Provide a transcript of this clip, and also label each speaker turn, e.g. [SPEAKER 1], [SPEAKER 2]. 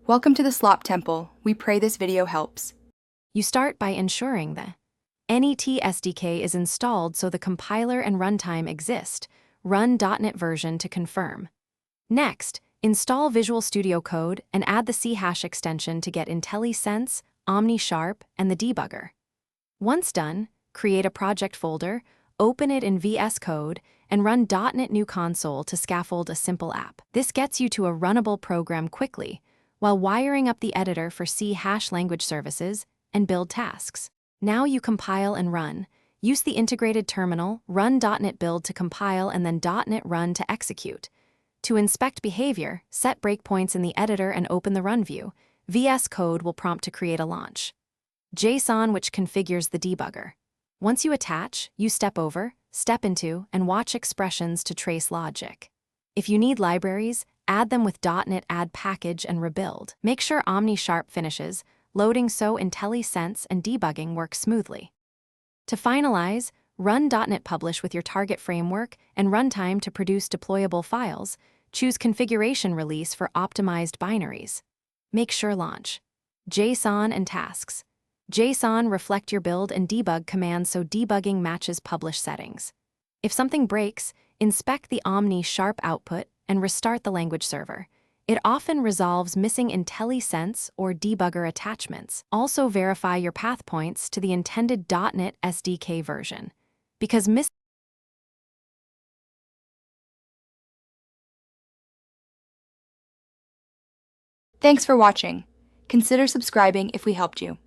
[SPEAKER 1] Welcome to the Slop Temple. We pray this video helps.
[SPEAKER 2] You start by ensuring the NET SDK is installed so the compiler and runtime exist. Run .NET version to confirm. Next, install Visual Studio Code and add the C# extension to get IntelliSense, OmniSharp, and the debugger. Once done, create a project folder, open it in VS Code, and run .NET New Console to scaffold a simple app. This gets you to a runnable program quickly, while wiring up the editor for C# language services and build tasks. Now you compile and run. Use the integrated terminal, run .NET build to compile and then .NET run to execute. To inspect behavior, set breakpoints in the editor and open the run view. VS Code will prompt to create a launch. JSON which configures the debugger. Once you attach, you step over, step into, and watch expressions to trace logic. If you need libraries, add them with .NET add package and rebuild. Make sure OmniSharp finishes, loading so IntelliSense and debugging work smoothly. To finalize, run .NET Publish with your target framework and runtime to produce deployable files. Choose configuration release for optimized binaries. Make sure launch. JSON and tasks. JSON reflect your build and debug commands so debugging matches publish settings. If something breaks, inspect the OmniSharp output and restart the language server. It often resolves missing IntelliSense or debugger attachments. Also verify your path points to the intended .NET SDK version. Because
[SPEAKER 1] Thanks for watching. Consider subscribing if we helped you.